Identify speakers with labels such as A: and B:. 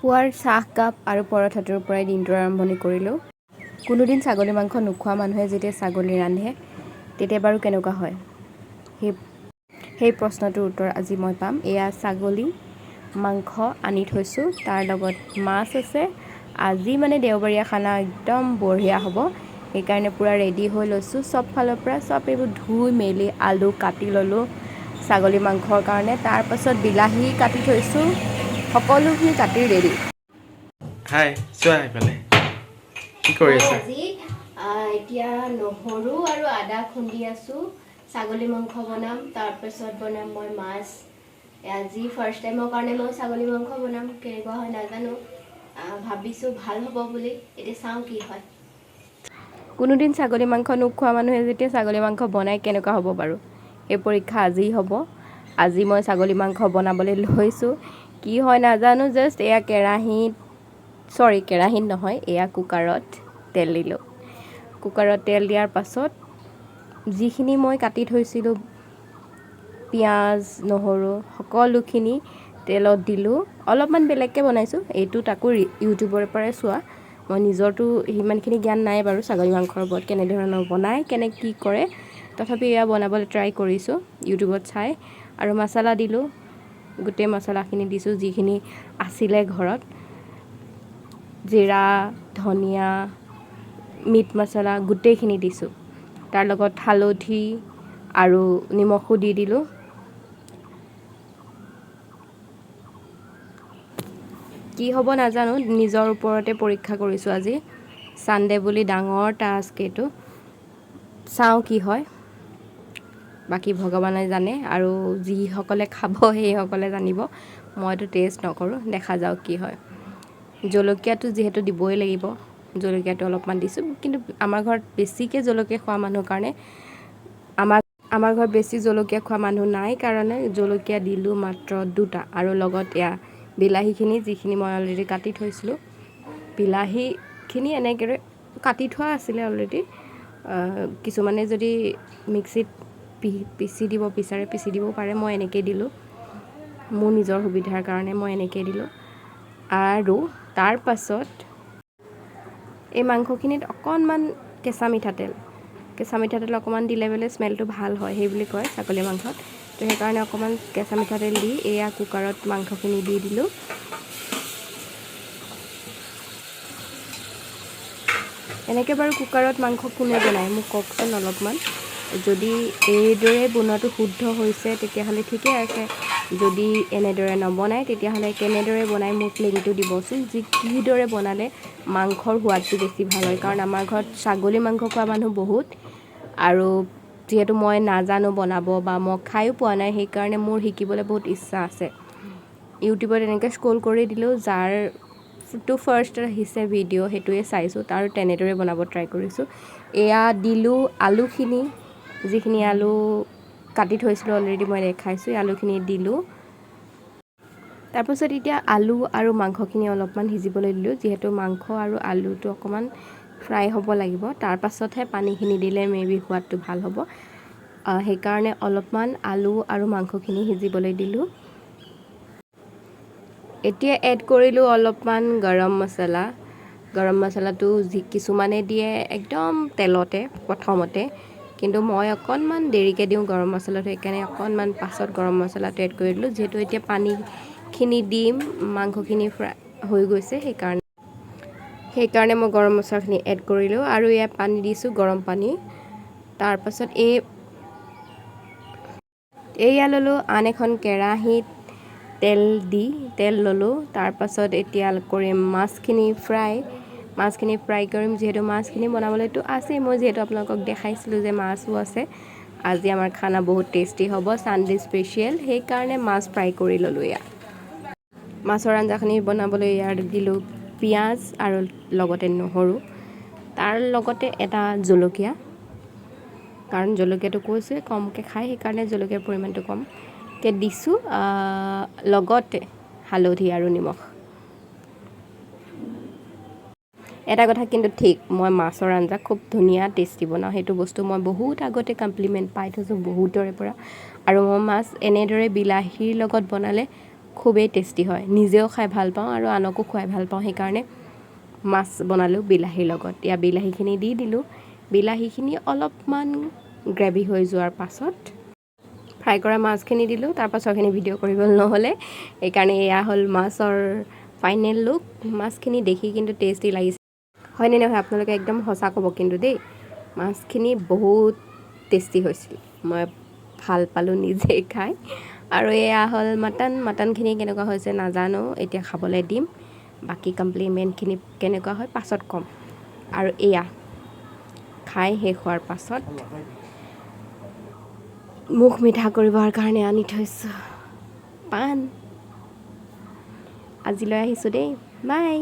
A: পুৱাৰ চাহকাপ আৰু পৰঠাটোৰ পৰাই দিনটোৰ আৰম্ভণি কৰিলোঁ। কোনোদিন ছাগলী মাংস নোখোৱা মানুহে যেতিয়া ছাগলী ৰান্ধে তেতিয়া বাৰু কেনেকুৱা হয়? সেই প্ৰশ্নটোৰ উত্তৰ আজি মই পাম। এয়া ছাগলী মাংস আনি থৈছোঁ, তাৰ লগত মাছ আছে। আজি মানে দেওবৰীয়া খানা একদম বঢ়িয়া হ'ব, সেইকাৰণে পূৰা ৰেডি হৈ লৈছোঁ চব ফালৰ পৰা। চব এইবোৰ ধুই মেলি আলু কাটি ল'লোঁ ছাগলী মাংসৰ কাৰণে। তাৰপাছত বিলাহী কাটি থৈছোঁ, সকলোখিনি কাটি ৰেডি।
B: হাই, চোৱা এইফালে কি কৰি আছা?
A: আজি এতিয়া নহৰু আৰু আদা খুন্দি আছোঁ। ছাগলী মাংস বনাম, তাৰপাছত বনাম মই মাছ। আজি ফাৰ্ষ্ট টাইমৰ কাৰণে মই ছাগলী মাংস বনাম, কেনেকুৱা হয় নাজানো। ভাবিছোঁ ভাল হ'ব বুলি, এতিয়া চাওঁ কি হয়। কোনোদিন ছাগলী মাংস নোখোৱা মানুহে যেতিয়া ছাগলী মাংস বনাই কেনেকুৱা হ'ব বাৰু, সেই পৰীক্ষা আজি হ'ব। আজি মই ছাগলী মাংস বনাবলৈ লৈছোঁ। কি হয় নাজানো, জাষ্ট এয়া কেৰাহীত নহয়, এয়া কুকাৰত তেল দিলোঁ। কুকাৰত তেল দিয়াৰ পাছত যিখিনি মই কাটি থৈছিলোঁ পিঁয়াজ নহৰু সকলোখিনি তেলত দিলোঁ। অলপমান বেলেগকৈ বনাইছোঁ, এইটো তাকো ইউটিউবৰ পৰাই চোৱা। মই নিজৰটো সিমানখিনি জ্ঞান নাই বাৰু ছাগলী মাংসৰ ওপৰত, কেনেধৰণৰ বনায় কি কৰে। তথাপি এয়া বনাবলৈ ট্ৰাই কৰিছোঁ ইউটিউবত চাই। আৰু মছলা দিলোঁ, গোটেই মছলাখিনি দিছোঁ যিখিনি আছিলে ঘৰত। জিৰা ধনিয়া মিট মছলা গোটেইখিনি দিছোঁ। তাৰ লগত হালধি আৰু নিমখো দি দিলোঁ। কি হ'ব নাজানো, নিজৰ ওপৰতে পৰীক্ষা কৰিছোঁ আজি। ছানডে বুলি ডাঙৰ টাস্ক এইটো, চাওঁ কি হয়। বাকী ভগৱানে জানে আৰু যিসকলে খাব সেইসকলে জানিব। মইতো টেষ্ট নকৰোঁ, দেখা যাওক কি হয়। জলকীয়াটো যিহেতু দিবই লাগিব, জলকীয়াটো অলপমান দিছোঁ। কিন্তু আমাৰ ঘৰত বেছিকৈ জলকীয়া খোৱা মানুহৰ কাৰণে, আমাৰ ঘৰত বেছি জলকীয়া খোৱা মানুহ নাই কাৰণে জলকীয়া দিলোঁ মাত্ৰ 2টা। আৰু লগত এয়া বিলাহীখিনি যিখিনি মই অলৰেডি কাটি থৈছিলোঁ, বিলাহীখিনি এনেকৈ কাটি থোৱা আছিলে অলৰেডি। কিছুমানে যদি মিক্সিত পিচি দিব বিচাৰে পিচি দিব পাৰে, মই এনেকৈ দিলোঁ। মোৰ নিজৰ সুবিধাৰ কাৰণে মই এনেকৈ দিলোঁ। আৰু তাৰ পাছত এই মাংসখিনিত অকণমান কেঁচা মিঠাতেল অকণমান দিলে বোলে স্মেলটো ভাল হয়, সেই বুলি কয় ছাগলী মাংসত। তো সেইকাৰণে অকণমান কেঁচা মিঠাতেল দি এয়া কুকাৰত মাংসখিনি দি দিলোঁ। এনেকৈ বাৰু কুকাৰত মাংস কোনে বনায় মোক কওকচোন অলপমান। যদি এইদৰে বনোৱাটো শুদ্ধ হৈছে তেতিয়াহ'লে ঠিকে আছে। যদি এনেদৰে নবনায় তেতিয়াহ'লে কেনেদৰে বনায় মোক লিংকটো দিবচোন। কিদৰে বনালে মাংসৰ সোৱাদটো বেছি ভাল হয়। কাৰণ আমাৰ ঘৰত ছাগলী মাংস খোৱা মানুহ বহুত, আৰু যিহেতু মই নাজানো বনাব বা মই খায়ো পোৱা নাই, সেইকাৰণে মোৰ শিকিবলৈ বহুত ইচ্ছা আছে। ইউটিউবত এনেকৈ স্ক্ৰল কৰি দিলোঁ, যাৰটো ফাৰ্ষ্ট আহিছে ভিডিঅ' সেইটোৱে চাইছোঁ, আৰু তেনেদৰে বনাব ট্ৰাই কৰিছোঁ। এয়া দিলোঁ আলুখিনি, যিখিনি আলু কাটি থৈছিলোঁ অলৰেডি মই দেখাইছোঁ, এই আলুখিনি দিলোঁ। তাৰপাছত এতিয়া আলু আৰু মাংসখিনি অলপমান সিজিবলৈ দিলোঁ, যিহেতু মাংস আৰু আলুটো অকণমান ফ্ৰাই হ'ব লাগিব। তাৰপাছতহে পানীখিনি দিলে মেবি সোৱাদটো ভাল হ'ব। সেইকাৰণে অলপমান আলু আৰু মাংসখিনি সিজিবলৈ দিলোঁ। এতিয়া এড কৰিলোঁ অলপমান গৰম মছলাটো কিছুমানে দিয়ে একদম তেলতে প্ৰথমতে, কিন্তু মই অকণমান দেৰিকৈ দিওঁ গৰম মছলাটো, সেইকাৰণে অকণমান পাছত গৰম মছলাটো এড কৰি দিলোঁ। যিহেতু এতিয়া পানীখিনি দিম, মাংসখিনি ফ্ৰাই হৈ গৈছে, সেইকাৰণে মই গৰম মছলাখিনি এড কৰিলোঁ। আৰু এয়া পানী দিছোঁ, গৰম পানী। তাৰপাছত এয়া ল'লোঁ আন এখন কেৰাহীত তেল ল'লোঁ। তাৰপাছত এতিয়া কৰিম মাছখিনি ফ্ৰাই কৰিম। যিহেতু মাছখিনি বনাবলৈতো আছেই, মই যিহেতু আপোনালোকক দেখাইছিলোঁ যে মাছো আছে। আজি আমাৰ খানা বহুত টেষ্টি হ'ব, ছানডে স্পেচিয়েল, সেইকাৰণে মাছ ফ্ৰাই কৰি ল'লোঁ। এয়া মাছৰ আঞ্জাখিনি বনাবলৈ ইয়াত দিলোঁ পিঁয়াজ আৰু লগতে নহৰু, তাৰ লগতে এটা জলকীয়া। কাৰণ জলকীয়াটো কৈছোঁৱে কমকৈ খায়, সেইকাৰণে জলকীয়াৰ পৰিমাণটো কমকৈ দিছোঁ। লগতে হালধি আৰু নিমখ। এটা কথা কিন্তু ঠিক, মই মাছৰ আঞ্জা খুব ধুনীয়া টেষ্টি বনাওঁ। সেইটো বস্তু মই বহুত আগতে কমপ্লিমেণ্ট পাই থৈছোঁ বহুতৰে পৰা। আৰু মই মাছ এনেদৰে বিলাহীৰ লগত বনালে খুবেই টেষ্টি হয় নিজেও খাই ভাল পাওঁ আৰু আনকো খুৱাই ভাল পাওঁ সেইকাৰণে মাছ বনালোঁ বিলাহীৰ লগত এতিয়া বিলাহীখিনি দি দিলোঁ বিলাহীখিনি অলপমান গ্ৰেভি হৈ যোৱাৰ পাছত ফ্ৰাই কৰা মাছখিনি দিলোঁ তাৰ পাছৰখিনি ভিডিঅ' কৰিবলৈ নহ'লে সেইকাৰণে এয়া হ'ল মাছৰ ফাইনেল লুক মাছখিনি দেখি কিন্তু টেষ্টি লাগিছে হয়নে নহয় আপোনালোকে একদম সঁচা ক'ব কিন্তু দেই মাছখিনি বহুত টেষ্টি হৈছিল মই ভাল পালোঁ নিজে খাই আৰু এয়া হ'ল মাটনখিনি কেনেকুৱা হৈছে নাজানো এতিয়া খাবলৈ দিম বাকী কমপ্লিমেণ্টখিনি কেনেকুৱা হয় পাছত ক'ম আৰু এয়া খাই শেষ হোৱাৰ পাছত মুখ মিঠা কৰিবৰ কাৰণে আনি থৈছোঁ পাণ আজিলৈ আহিছোঁ দেই বাই